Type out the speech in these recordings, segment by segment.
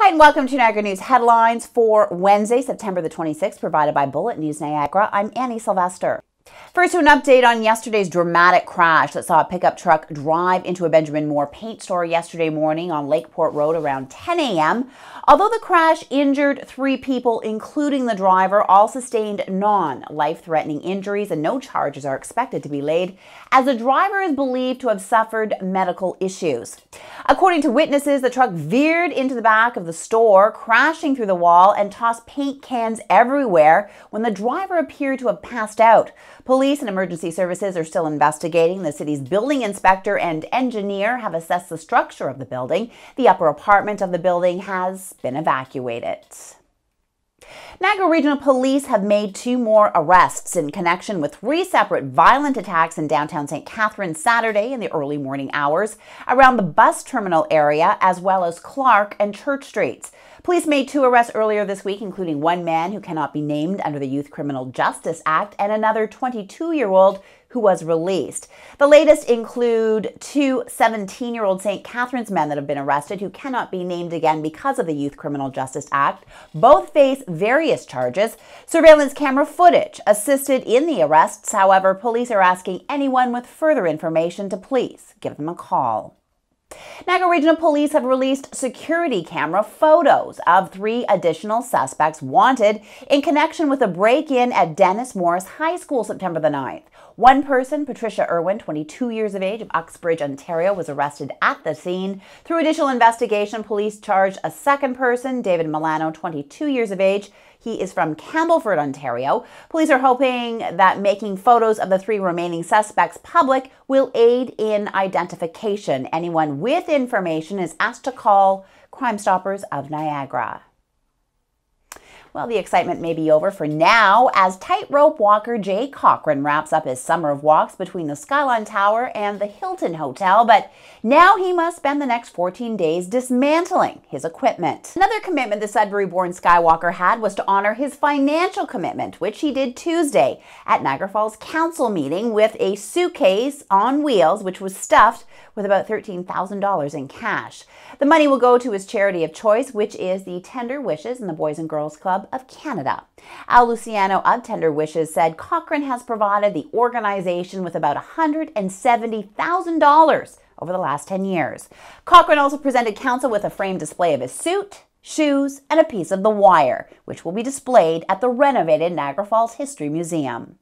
Hi and welcome to Niagara News headlines for Wednesday, September the 26th, provided by Bullet News Niagara. I'm Annie Sylvester. First, to an update on yesterday's dramatic crash that saw a pickup truck drive into a Benjamin Moore paint store yesterday morning on Lakeport Road around 10 a.m. Although the crash injured 3 people, including the driver, all sustained non-life-threatening injuries and no charges are expected to be laid, as the driver is believed to have suffered medical issues. According to witnesses, the truck veered into the back of the store, crashing through the wall and tossed paint cans everywhere when the driver appeared to have passed out. Police and emergency services are still investigating. The city's building inspector and engineer have assessed the structure of the building. The upper apartment of the building has been evacuated. Niagara Regional Police have made 2 more arrests in connection with 3 separate violent attacks in downtown St. Catharines Saturday in the early morning hours around the bus terminal area, as well as Clark and Church Streets. Police made 2 arrests earlier this week, including one man who cannot be named under the Youth Criminal Justice Act and another 22-year-old who was released. The latest include 2 17-year-old St. Catharines men that have been arrested who cannot be named again because of the Youth Criminal Justice Act. Both face various charges. Surveillance camera footage assisted in the arrests. However, police are asking anyone with further information to please give them a call. Niagara Regional Police have released security camera photos of 3 additional suspects wanted in connection with a break-in at Dennis Morris High School September the 9th. One person, Patricia Irwin, 22 years of age, of Uxbridge, Ontario, was arrested at the scene. Through additional investigation, police charged a second person, David Milano, 22 years of age. He is from Campbellford, Ontario. Police are hoping that making photos of the 3 remaining suspects public will aid in identification. Anyone with information is asked to call Crime Stoppers of Niagara. Well, the excitement may be over for now as tightrope walker Jay Cochrane wraps up his summer of walks between the Skyline Tower and the Hilton Hotel, but now he must spend the next 14 days dismantling his equipment. Another commitment the Sudbury-born Skywalker had was to honor his financial commitment, which he did Tuesday at Niagara Falls Council meeting with a suitcase on wheels, which was stuffed with about $13,000 in cash. The money will go to his charity of choice, which is the Tender Wishes and the Boys and Girls Club of Canada. Al Luciano of Tender Wishes said Cochrane has provided the organization with about $170,000 over the last 10 years. Cochrane also presented council with a framed display of his suit, shoes, and a piece of the wire, which will be displayed at the renovated Niagara Falls History Museum.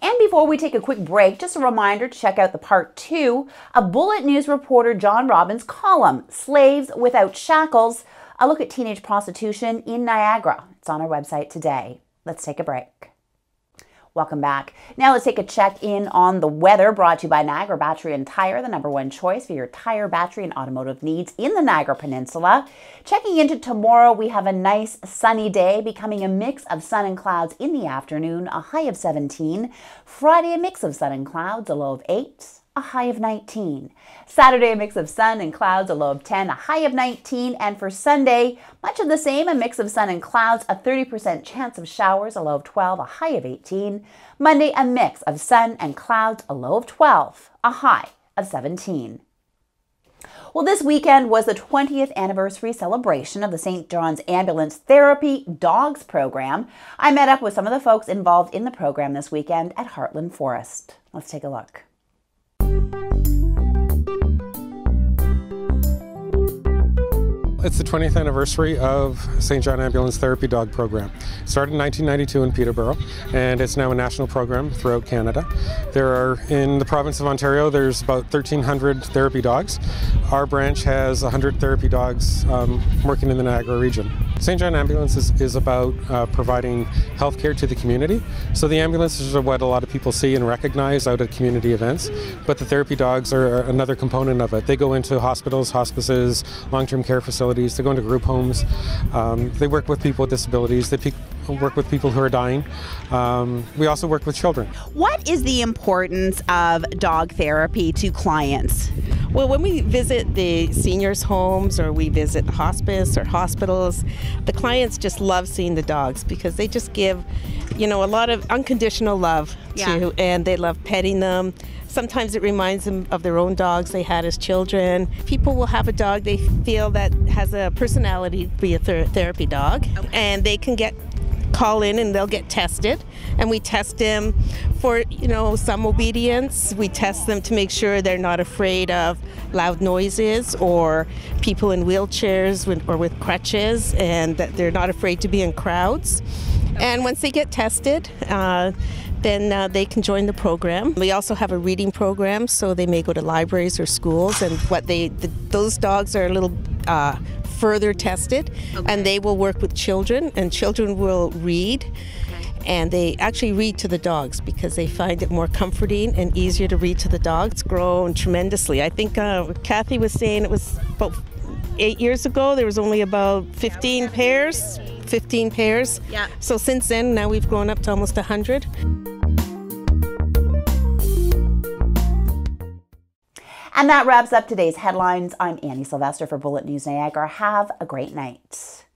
And before we take a quick break, just a reminder to check out the part 2 of Bullet News reporter John Robbins' column, Slaves Without Shackles, a look at teenage prostitution in Niagara. It's on our website today. Let's take a break. Welcome back. Now let's take a check-in on the weather, brought to you by Niagara Battery and Tire, the #1 choice for your tire, battery, and automotive needs in the Niagara Peninsula. Checking into tomorrow, we have a nice sunny day, becoming a mix of sun and clouds in the afternoon, a high of 17. Friday, a mix of sun and clouds, a low of 8, a high of 19. Saturday, a mix of sun and clouds, a low of 10, a high of 19. And for Sunday, much of the same, a mix of sun and clouds, a 30% chance of showers, a low of 12, a high of 18. Monday, a mix of sun and clouds, a low of 12, a high of 17. Well, this weekend was the 20th anniversary celebration of the St. John's Ambulance Therapy Dogs program. I met up with some of the folks involved in the program this weekend at Heartland Forest. Let's take a look. It's the 20th anniversary of St. John Ambulance Therapy Dog Program. It started in 1992 in Peterborough, and it's now a national program throughout Canada. In the province of Ontario, there's about 1,300 therapy dogs. Our branch has 100 therapy dogs working in the Niagara region. St. John Ambulance is about providing health care to the community. So the ambulances are what a lot of people see and recognize out at community events, but the therapy dogs are another component of it. They go into hospitals, hospices, long-term care facilities. They go into group homes. They work with people with disabilities. They work with people who are dying. We also work with children. What is the importance of dog therapy to clients? Well, when we visit the seniors' homes or we visit hospice or hospitals, the clients just love seeing the dogs because they just give, a lot of unconditional love to, and they love petting them. Sometimes it reminds them of their own dogs they had as children. People will have a dog they feel that has a personality to be a therapy dog, and they can call in and they'll get tested, and we test them for some obedience. We test them to make sure they're not afraid of loud noises or people in wheelchairs or with crutches, and that they're not afraid to be in crowds. And once they get tested, then they can join the program. We also have a reading program, so they may go to libraries or schools, and those dogs are a little further tested, and they will work with children, and children will read, and they actually read to the dogs because they find it more comforting and easier to read to the dogs. It's grown tremendously. I think Kathy was saying it was about 8 years ago, there was only about 15 pairs. Yeah. So since then, now we've grown up to almost 100. And that wraps up today's headlines. I'm Annie Sylvester for Bullet News Niagara. Have a great night.